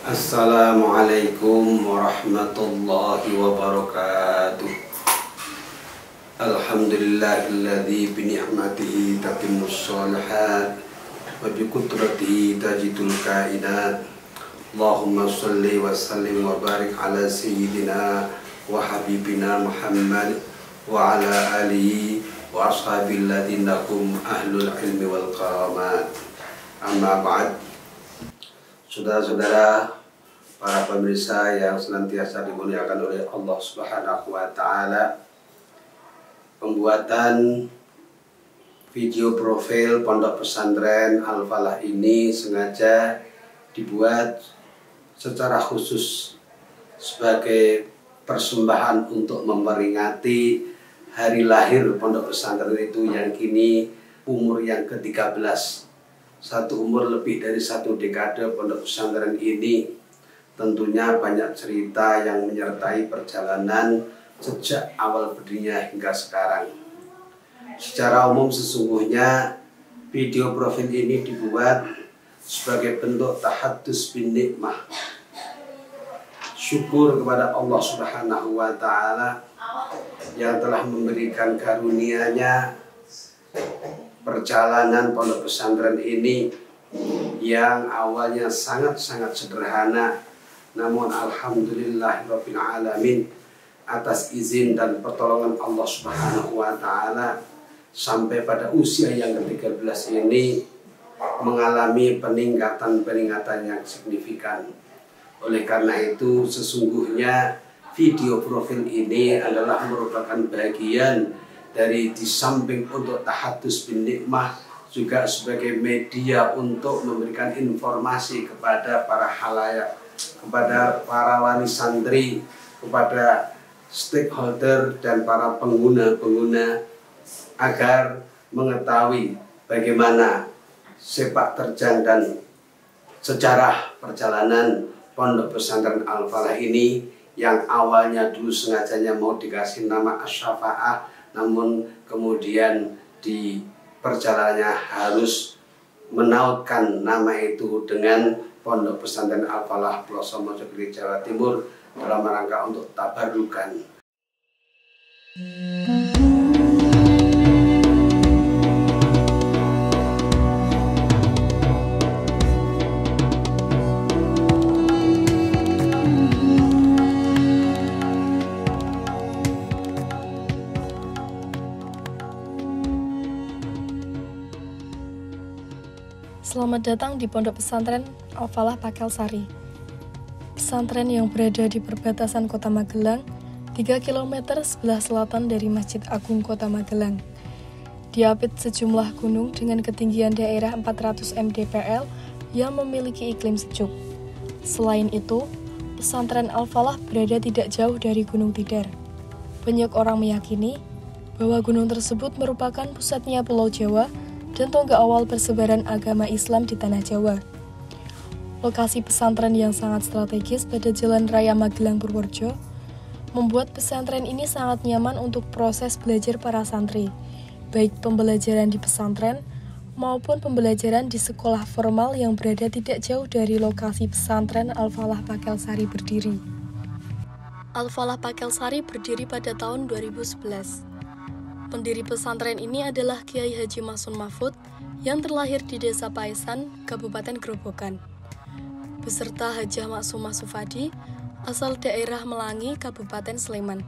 Assalamualaikum warahmatullahi wabarakatuh. Alhamdulillahilladzi bi ni'matihi tatimmus shalihat wa bi qudratihi tajidul kainat. Allahumma shalli wa sallim wa barik ala sayyidina wa habibina Muhammad wa ala alihi wa ashabil ladzina hum ahlul ilmi wal karamat. Amma ba'd. Saudara-saudara, para pemirsa yang senantiasa dimuliakan oleh Allah Subhanahu wa Ta'ala, pembuatan video profil Pondok Pesantren Al-Falah ini sengaja dibuat secara khusus sebagai persembahan untuk memperingati hari lahir Pondok Pesantren itu yang kini umur yang ke-13. Satu umur lebih dari satu dekade Pondok Pesantren ini tentunya banyak cerita yang menyertai perjalanan sejak awal berdirinya hingga sekarang. Secara umum sesungguhnya video profil ini dibuat sebagai bentuk tahaddus bin nikmah, syukur kepada Allah Subhanahu wa Ta'ala yang telah memberikan karunia-Nya perjalanan Pondok Pesantren ini yang awalnya sangat-sangat sederhana, namun alhamdulillahirabbil alamin atas izin dan pertolongan Allah Subhanahu wa Ta'ala sampai pada usia yang ke-13 ini mengalami peningkatan yang signifikan. Oleh karena itu sesungguhnya video profil ini adalah merupakan bagian dari di samping untuk tahaddus bin nikmah juga sebagai media untuk memberikan informasi kepada para khalayak, kepada para wali santri, kepada stakeholder dan para pengguna-pengguna agar mengetahui bagaimana sepak terjang dan sejarah perjalanan Pondok Pesantren Al-Falah ini yang awalnya dulu sengajanya mau dikasih nama Asy-Syafa'ah, namun kemudian di perjalanannya harus menautkan nama itu dengan Pondok Pesantren Al-Falah Ploso Mojogede Jawa Timur dalam rangka untuk tabarukan. Selamat datang di Pondok Pesantren Al-Falah Pakelsari. Pesantren yang berada di perbatasan Kota Magelang, 3 km sebelah selatan dari Masjid Agung Kota Magelang. Diapit sejumlah gunung dengan ketinggian daerah 400 mdpl yang memiliki iklim sejuk. Selain itu, pesantren Al-Falah berada tidak jauh dari Gunung Tidar. Banyak orang meyakini bahwa gunung tersebut merupakan pusatnya Pulau Jawa dan tonggak awal persebaran agama Islam di Tanah Jawa. Lokasi pesantren yang sangat strategis pada Jalan Raya Magelang Purworejo membuat pesantren ini sangat nyaman untuk proses belajar para santri, baik pembelajaran di pesantren maupun pembelajaran di sekolah formal yang berada tidak jauh dari lokasi pesantren Al-Falah Pakelsari berdiri. Al-Falah Pakelsari berdiri pada tahun 2011. Pendiri pesantren ini adalah Kiai Haji Masun Mahfud yang terlahir di Desa Paesan, Kabupaten Grobogan, beserta Hajah Maksumah Sufadi, asal daerah Melangi, Kabupaten Sleman.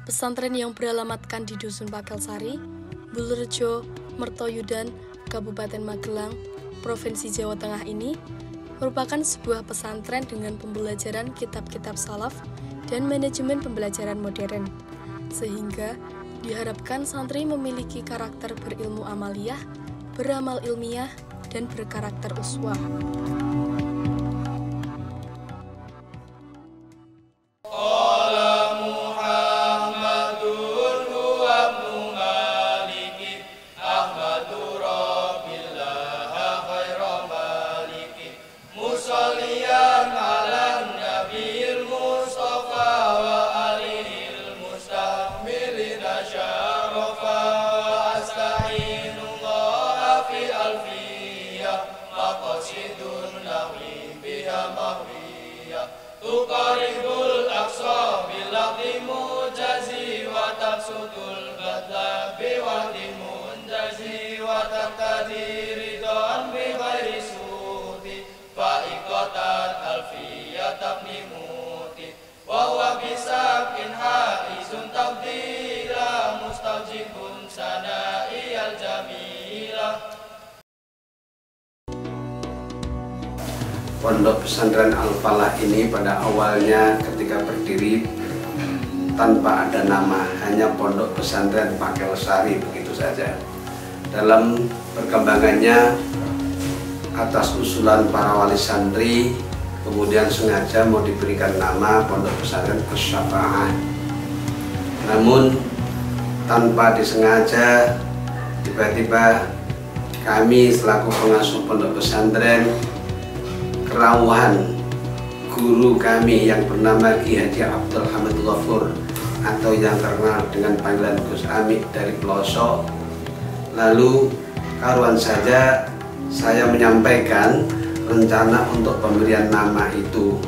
Pesantren yang beralamatkan di Dusun Pakelsari, Bulrejo, Mertoyudan, Kabupaten Magelang, Provinsi Jawa Tengah ini merupakan sebuah pesantren dengan pembelajaran kitab-kitab salaf dan manajemen pembelajaran modern, sehingga diharapkan santri memiliki karakter berilmu amaliyah, beramal ilmiah, dan berkarakter uswah. tuqaribul aqsa bilaqdi mujazi wa tabsutul badla biwahdi munjazi wa taqtadi ridwan bi ghairi suti fa'iqatan alfiyat tabnimuti wa huwa bisabkin haizun tabdila mustajibun sana'i al-jamilah. Pondok Pesantren Al-Falah ini pada awalnya ketika berdiri tanpa ada nama, hanya Pondok Pesantren Pakel Sari, begitu saja. Dalam perkembangannya atas usulan para wali santri, kemudian sengaja mau diberikan nama Pondok Pesantren Asy-Syafa'ah. Namun tanpa disengaja, tiba-tiba kami selaku pengasuh pondok pesantren kerawuhan guru kami yang bernama Ki Haji Abdul Hamid Ghafur atau yang terkenal dengan panggilan Gus Amik dari pelosok. Lalu karuan saja saya menyampaikan rencana untuk pemberian nama itu.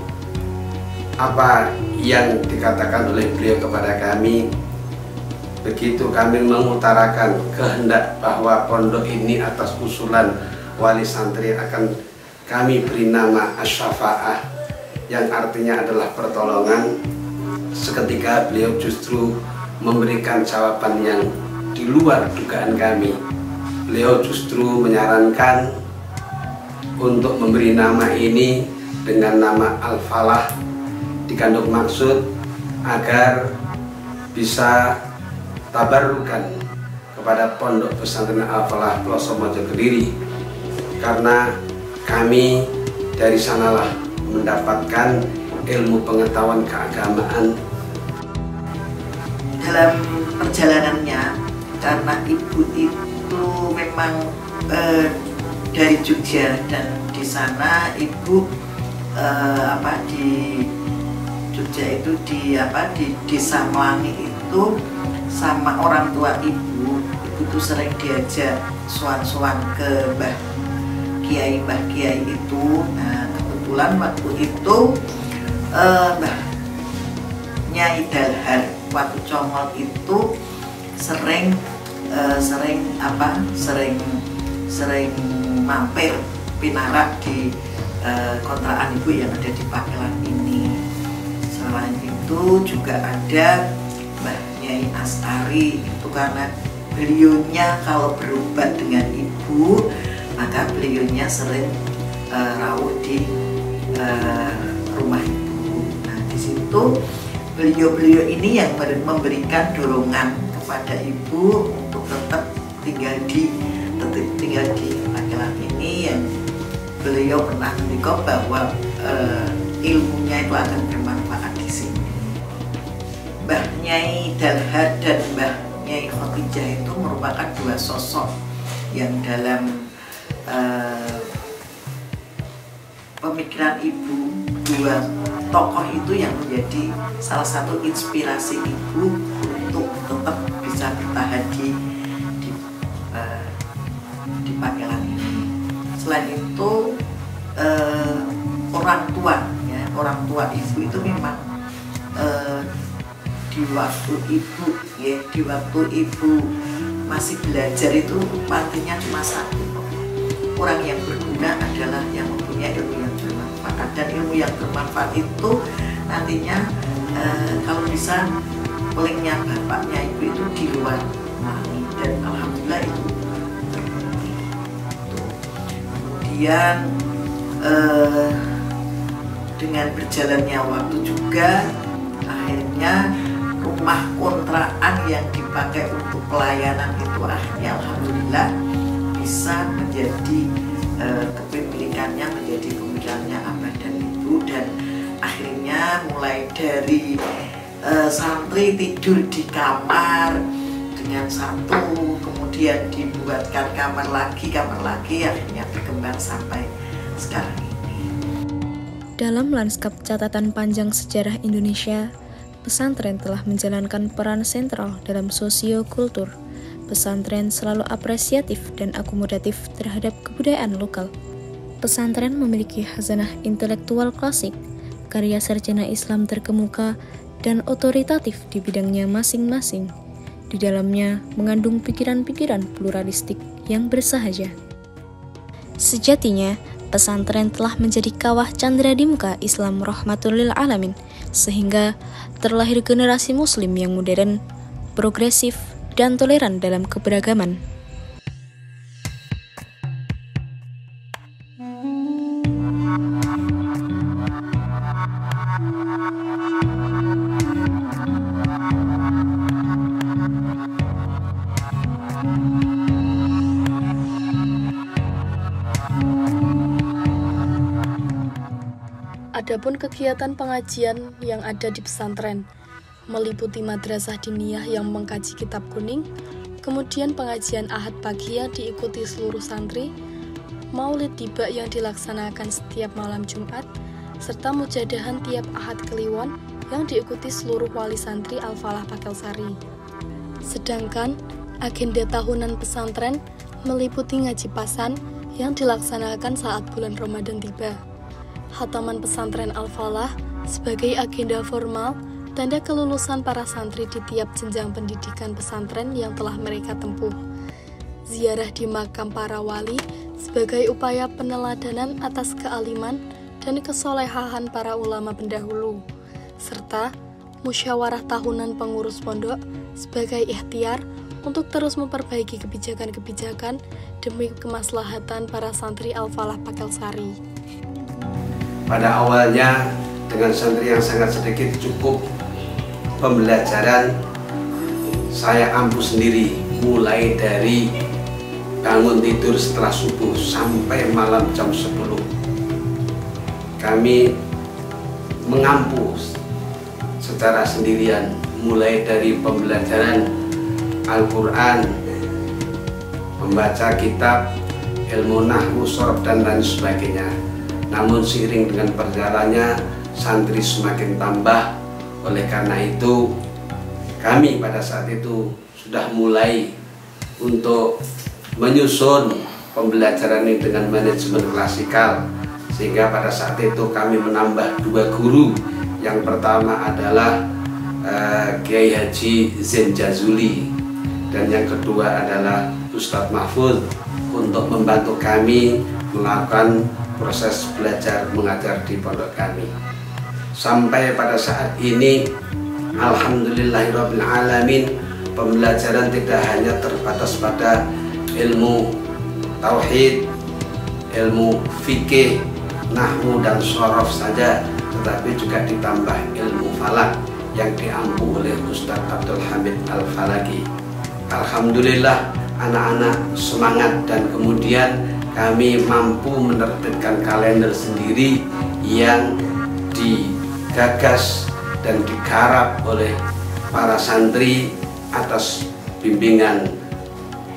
Apa yang dikatakan oleh beliau kepada kami, begitu kami mengutarakan kehendak bahwa pondok ini atas usulan wali santri akan kami beri nama Asy-Syafa'ah, yang artinya adalah pertolongan. Seketika beliau justru memberikan jawaban yang di luar dugaan kami. Beliau justru menyarankan untuk memberi nama ini dengan nama Al-Falah, dikandung maksud agar bisa tabarukan kepada Pondok Pesantren Al-Falah Pelosok Mojo Kediri, karena kami dari sanalah mendapatkan ilmu pengetahuan keagamaan. Dalam perjalanannya, karena ibu itu memang dari Jogja, dan di sana ibu di Jogja itu di Desa Melangi itu sama orang tua ibu tuh sering diajak sowan-sowan ke Mbah Kiai itu. Nah, kebetulan waktu itu Mbah Nyai Dalhar waktu Congol itu sering mampir pinarak di kontrakan ibu yang ada di Pakelan ini. Selain itu juga ada Mbah Nyai Astari, itu karena beliaunya kalau berobat dengan ibu, maka beliaunya sering rawuh di rumah ibu. Nah, di situ beliau ini yang memberikan dorongan kepada ibu untuk tetap tinggal di Pakelan ini, yang beliau pernah mendikau bahwa ilmunya itu akan bermanfaat di sini. Mbah Nyai Dalhar dan Mbah Nyai Khotijah itu merupakan dua sosok yang dalam pemikiran ibu, dua tokoh itu yang menjadi salah satu inspirasi ibu untuk tetap bisa bertahan di Pakelan ini. Selain itu orang tua ibu itu memang di waktu ibu masih belajar itu artinya cuma satu, orang yang berguna adalah yang mempunyai ilmu yang bermanfaat, dan ilmu yang bermanfaat itu nantinya kalau bisa pelingnya bapaknya ibu itu di luar Melangi, dan alhamdulillah itu terbukti. Kemudian dengan berjalannya waktu juga akhirnya rumah kontrakan yang dipakai untuk pelayanan itu akhirnya alhamdulillah bisa menjadi kepemilikannya, menjadi pemilikannya abah dan ibu, dan akhirnya mulai dari santri tidur di kamar dengan satu, kemudian dibuatkan kamar lagi, akhirnya berkembang sampai sekarang ini. Dalam lanskap catatan panjang sejarah Indonesia, pesantren telah menjalankan peran sentral dalam sosio-kultur. Pesantren selalu apresiatif dan akomodatif terhadap kebudayaan lokal. Pesantren memiliki khazanah intelektual klasik, karya sarjana Islam terkemuka dan otoritatif di bidangnya masing-masing. Di dalamnya mengandung pikiran-pikiran pluralistik yang bersahaja. Sejatinya, pesantren telah menjadi kawah candra di muka Islam rahmatul lil alamin, sehingga terlahir generasi muslim yang modern, progresif, dan toleran dalam keberagaman. Adapun kegiatan pengajian yang ada di pesantren meliputi madrasah diniyah yang mengkaji kitab kuning, kemudian pengajian ahad pagi yang diikuti seluruh santri, maulid tiba yang dilaksanakan setiap malam Jumat, serta mujadahan tiap ahad kliwon yang diikuti seluruh wali santri Al-Falah Pakelsari. Sedangkan agenda tahunan pesantren meliputi ngaji pasan yang dilaksanakan saat bulan Ramadan tiba. Khataman pesantren Al-Falah sebagai agenda formal, tanda kelulusan para santri di tiap jenjang pendidikan pesantren yang telah mereka tempuh. Ziarah di makam para wali sebagai upaya peneladanan atas kealiman dan kesolehahan para ulama pendahulu, serta musyawarah tahunan pengurus pondok sebagai ikhtiar untuk terus memperbaiki kebijakan-kebijakan demi kemaslahatan para santri Al-Falah Pakelsari. Pada awalnya dengan santri yang sangat sedikit cukup pembelajaran saya ampuh sendiri, mulai dari bangun tidur setelah subuh sampai malam jam 10. Kami mengampu secara sendirian, mulai dari pembelajaran Al-Quran, membaca kitab, ilmu nahwu, shorab, dan lain sebagainya. Namun seiring dengan perjalanannya santri semakin tambah. Oleh karena itu kami pada saat itu sudah mulai untuk menyusun pembelajaran ini dengan manajemen klasikal, sehingga pada saat itu kami menambah 2 guru. Yang pertama adalah Kiai Haji Zain Jazuli, dan yang kedua adalah Ustadz Mahfud, untuk membantu kami melakukan proses belajar mengajar di pondok kami. Sampai pada saat ini alhamdulillahirabbil alamin, pembelajaran tidak hanya terbatas pada ilmu tauhid, ilmu fikih, nahwu dan shorof saja, tetapi juga ditambah ilmu falak yang diampu oleh Ustadz Abdul Hamid Al-Falaki. Alhamdulillah anak-anak semangat, dan kemudian kami mampu menerbitkan kalender sendiri yang digagas dan digarap oleh para santri atas bimbingan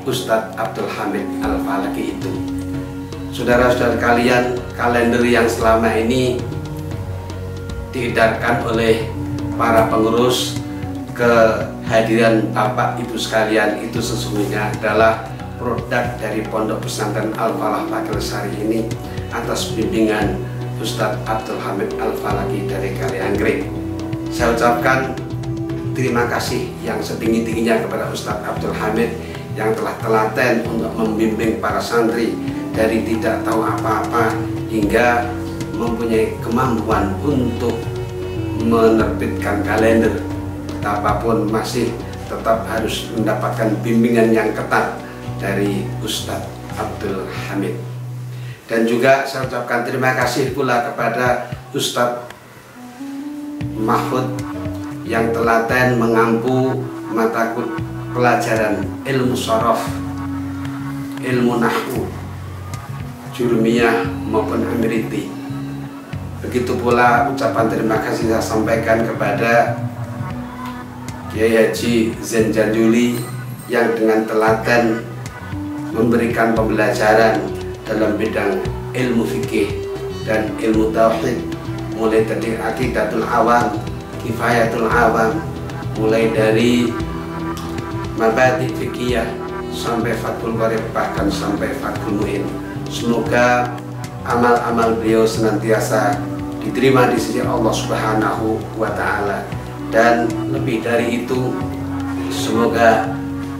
Ustadz Abdul Hamid Al-Falaki itu. Saudara-saudara kalian, kalender yang selama ini diedarkan oleh para pengurus, kehadiran Bapak Ibu sekalian itu sesungguhnya adalah produk dari Pondok Pesantren Al-Falah Pakelsari ini atas bimbingan Ustadz Abdul Hamid Al-Falaki dari Kalianggrek. Saya ucapkan terima kasih yang setinggi-tingginya kepada Ustadz Abdul Hamid yang telah telaten untuk membimbing para santri dari tidak tahu apa-apa hingga mempunyai kemampuan untuk menerbitkan kalender. Betapapun masih tetap harus mendapatkan bimbingan yang ketat dari Ustadz Abdul Hamid. Dan juga saya ucapkan terima kasih pula kepada Ustadz Mahfud yang telaten mengampu mata pelajaran ilmu shorof, ilmu nahwu, jurumiyah maupun amiriti. Begitu pula ucapan terima kasih saya sampaikan kepada Kiai Haji Zain Jazuli yang dengan telaten memberikan pembelajaran dalam bidang ilmu fikih dan ilmu tauhid, mulai dari aqidatul awam, kifayatul awam, mulai dari mabadi fikih sampai fathul qarib, bahkan sampai fathul muin. Semoga amal-amal beliau senantiasa diterima di sisi Allah Subhanahu wa Ta'ala. Dan lebih dari itu, semoga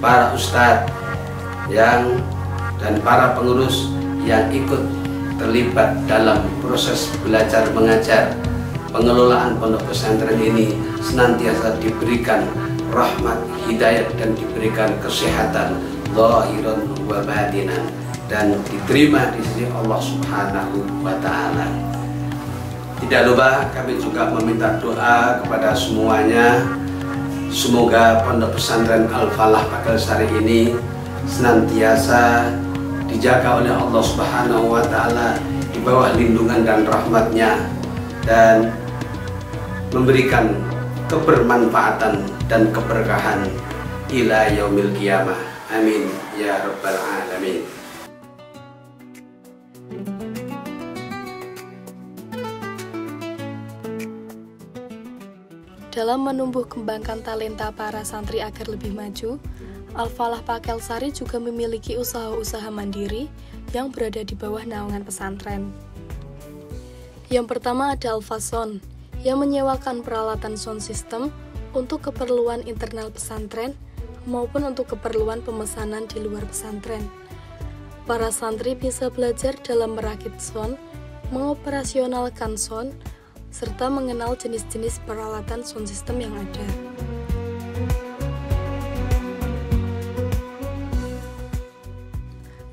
para ustadz dan para pengurus yang ikut terlibat dalam proses belajar mengajar pengelolaan pondok pesantren ini senantiasa diberikan rahmat, hidayah, dan diberikan kesehatan zahiran wa batinan, dan diterima di sisi Allah Subhanahu wa Ta'ala. Tidak lupa kami juga meminta doa kepada semuanya. Semoga pondok pesantren Al-Falah Pakel-Sari ini senantiasa dijaga oleh Allah Subhanahu wa Ta'ala di bawah lindungan dan rahmatnya, dan memberikan kebermanfaatan dan keberkahan ila yaumil qiyamah. Amin ya rabbal alamin. Dalam menumbuh kembangkan talenta para santri agar lebih maju, Al-Falah Pakel-Sari juga memiliki usaha-usaha mandiri yang berada di bawah naungan pesantren. Yang pertama ada Al-Fason, yang menyewakan peralatan sound system untuk keperluan internal pesantren maupun untuk keperluan pemesanan di luar pesantren. Para santri bisa belajar dalam merakit sound, mengoperasionalkan sound, serta mengenal jenis-jenis peralatan sound system yang ada.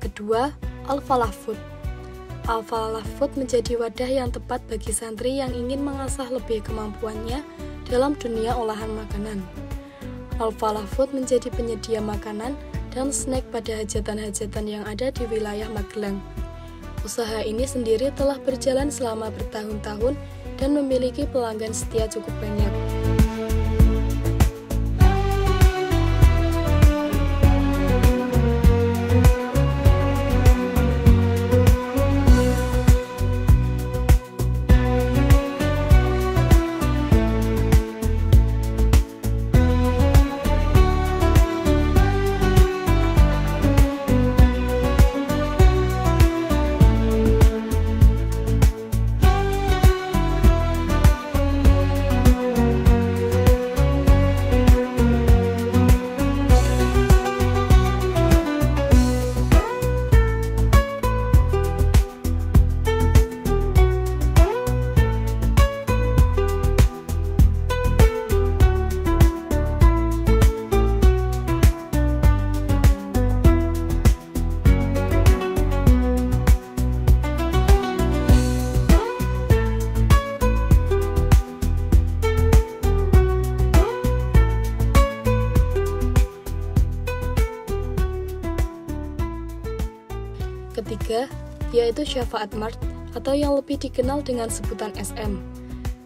Kedua, Al-Falah Food. Al-Falah Food menjadi wadah yang tepat bagi santri yang ingin mengasah lebih kemampuannya dalam dunia olahan makanan. Al-Falah Food menjadi penyedia makanan dan snack pada hajatan-hajatan yang ada di wilayah Magelang. Usaha ini sendiri telah berjalan selama bertahun-tahun dan memiliki pelanggan setia cukup banyak. Ketiga, yaitu Syafaat Mart atau yang lebih dikenal dengan sebutan SM.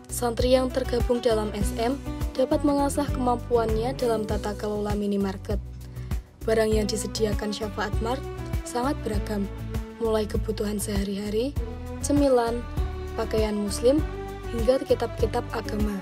Santri yang tergabung dalam SM dapat mengasah kemampuannya dalam tata kelola minimarket. Barang yang disediakan Syafaat Mart sangat beragam, mulai kebutuhan sehari-hari, cemilan, pakaian muslim, hingga kitab-kitab agama.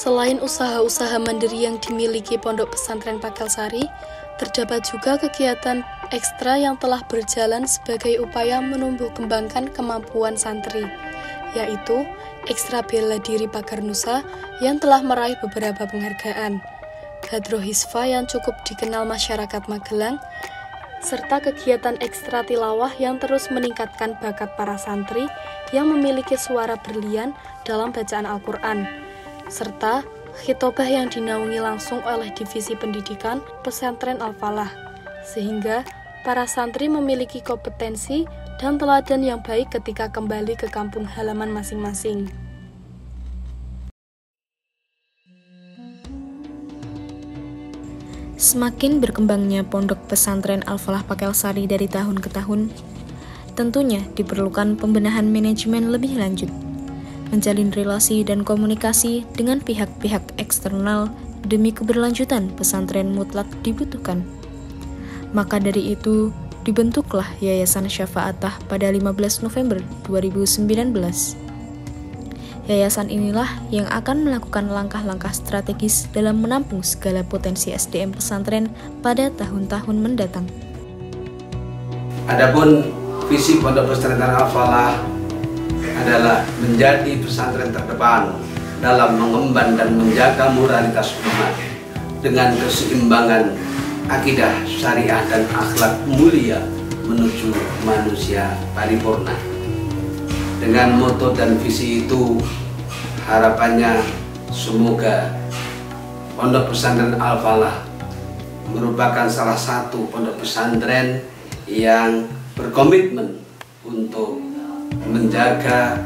Selain usaha-usaha mandiri yang dimiliki Pondok Pesantren Pakel Sari, terdapat juga kegiatan ekstra yang telah berjalan sebagai upaya menumbuh kembangkan kemampuan santri, yaitu Ekstra Bela Diri Pagar Nusa yang telah meraih beberapa penghargaan, Hadroh Hisfa yang cukup dikenal masyarakat Magelang, serta kegiatan ekstra tilawah yang terus meningkatkan bakat para santri yang memiliki suara berlian dalam bacaan Al-Quran, serta khitobah yang dinaungi langsung oleh Divisi Pendidikan Pesantren Al-Falah, sehingga para santri memiliki kompetensi dan teladan yang baik ketika kembali ke kampung halaman masing-masing. Semakin berkembangnya Pondok Pesantren Al-Falah Pakel Sari dari tahun ke tahun, tentunya diperlukan pembenahan manajemen lebih lanjut, menjalin relasi dan komunikasi dengan pihak-pihak eksternal demi keberlanjutan pesantren mutlak dibutuhkan. Maka dari itu, dibentuklah Yayasan Syafa'atah pada 15 November 2019. Yayasan inilah yang akan melakukan langkah-langkah strategis dalam menampung segala potensi SDM pesantren pada tahun-tahun mendatang. Adapun visi Pondok Pesantren Al-Falah adalah menjadi pesantren terdepan dalam mengemban dan menjaga moralitas umat dengan keseimbangan akidah syariah dan akhlak mulia menuju manusia paripurna. Dengan moto dan visi itu, harapannya semoga Pondok Pesantren Al-Falah merupakan salah satu pondok pesantren yang berkomitmen untuk menjaga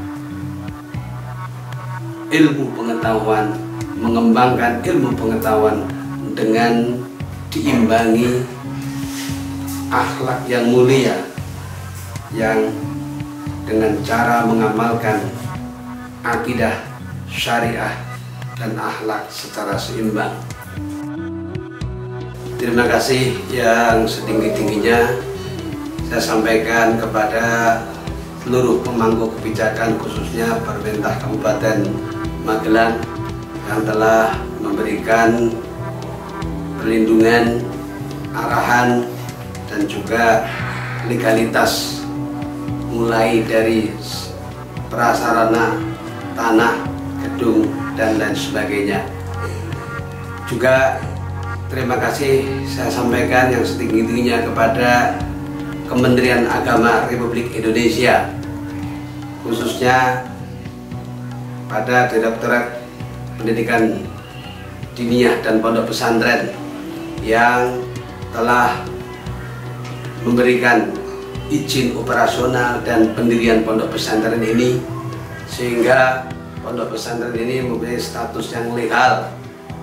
ilmu pengetahuan, mengembangkan ilmu pengetahuan dengan diimbangi akhlak yang mulia, yang dengan cara mengamalkan akidah syariah dan akhlak secara seimbang. Terima kasih yang setinggi-tingginya saya sampaikan kepada seluruh pemangku kebijakan, khususnya Pemerintah Kabupaten Magelang yang telah memberikan perlindungan, arahan, dan juga legalitas mulai dari prasarana, tanah, gedung, dan lain sebagainya. Juga terima kasih saya sampaikan yang setinggi-tingginya kepada Kementerian Agama Republik Indonesia, khususnya pada Direktorat Pendidikan Diniyah dan Pondok Pesantren yang telah memberikan izin operasional dan pendirian pondok pesantren ini, sehingga pondok pesantren ini mempunyai status yang legal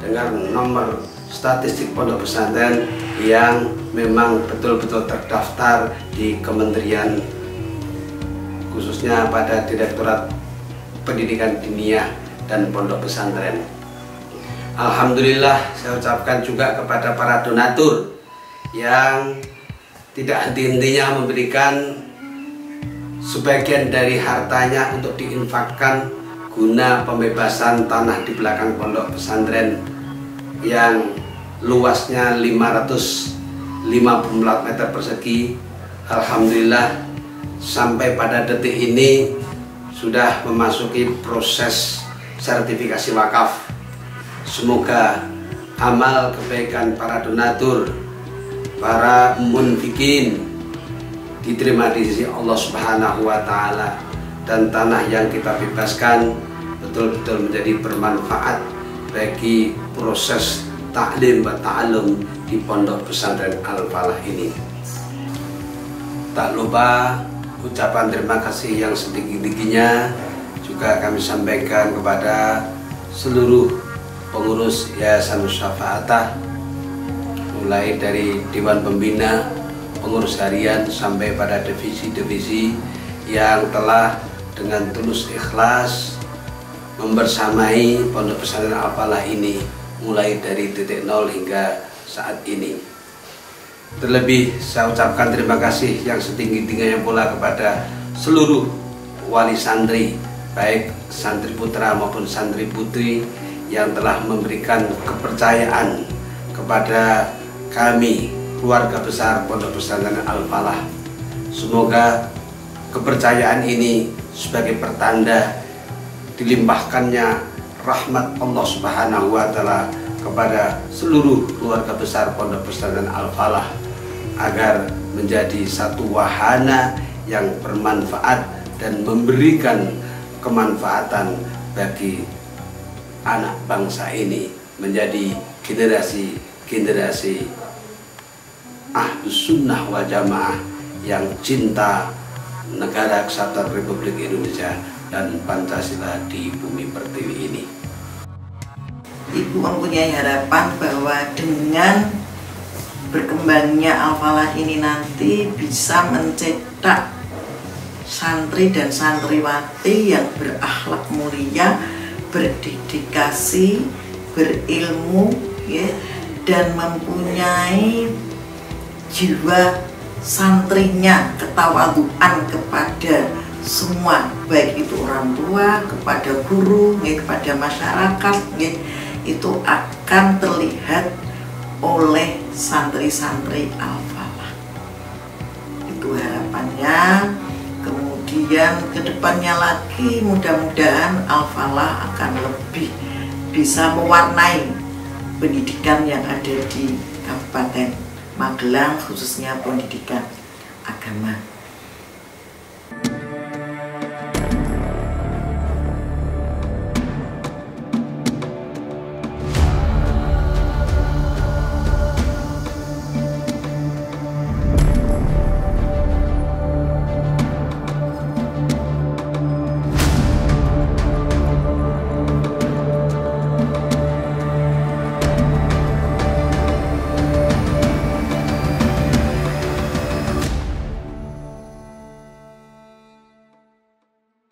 dengan nomor statistik pondok pesantren yang memang betul-betul terdaftar di kementerian, khususnya pada Direktorat Pendidikan Diniyah dan Pondok Pesantren. Alhamdulillah, saya ucapkan juga kepada para donatur yang tidak henti-hentinya memberikan sebagian dari hartanya untuk diinfakkan guna pembebasan tanah di belakang pondok pesantren yang luasnya 554 meter persegi. Alhamdulillah, sampai pada detik ini sudah memasuki proses sertifikasi wakaf. Semoga amal kebaikan para donatur, para munfikin diterima di sisi Allah Subhanahu wa Ta'ala, dan tanah yang kita bebaskan betul-betul menjadi bermanfaat bagi proses taklim wa ta'alum di Pondok Pesantren Al-Falah ini. Tak lupa ucapan terima kasih yang setinggi-tingginya juga kami sampaikan kepada seluruh pengurus Yayasan Syafa'atah, mulai dari Dewan Pembina, pengurus harian, sampai pada divisi-divisi yang telah dengan tulus ikhlas membersamai Pondok Pesantren Al-Falah ini mulai dari titik nol hingga saat ini. Terlebih saya ucapkan terima kasih yang setinggi-tingginya pula kepada seluruh wali santri, baik santri putra maupun santri putri, yang telah memberikan kepercayaan kepada kami, keluarga besar Pondok Pesantren Al-Falah. Semoga kepercayaan ini sebagai pertanda dilimpahkannya rahmat Allah Subhanahu wa Ta'ala kepada seluruh keluarga besar Pondok Pesantren Al-Falah, agar menjadi satu wahana yang bermanfaat dan memberikan kemanfaatan bagi anak bangsa ini, menjadi generasi Ahlus Sunnah wal Jamaah yang cinta negara kesatuan Republik Indonesia dan Pancasila di bumi pertiwi ini. Ibu mempunyai harapan bahwa dengan berkembangnya Al-Falah ini nanti bisa mencetak santri dan santriwati yang berakhlak mulia, berdedikasi, berilmu, ya, dan mempunyai jiwa santrinya, ketawaduan kepada semua, baik itu orang tua, kepada guru, ya, kepada masyarakat, ya, itu akan terlihat oleh santri-santri Al-Falah. Itu harapannya. Kemudian kedepannya lagi mudah-mudahan Al-Falah akan lebih bisa mewarnai pendidikan yang ada di Kabupaten Magelang, khususnya pendidikan agama.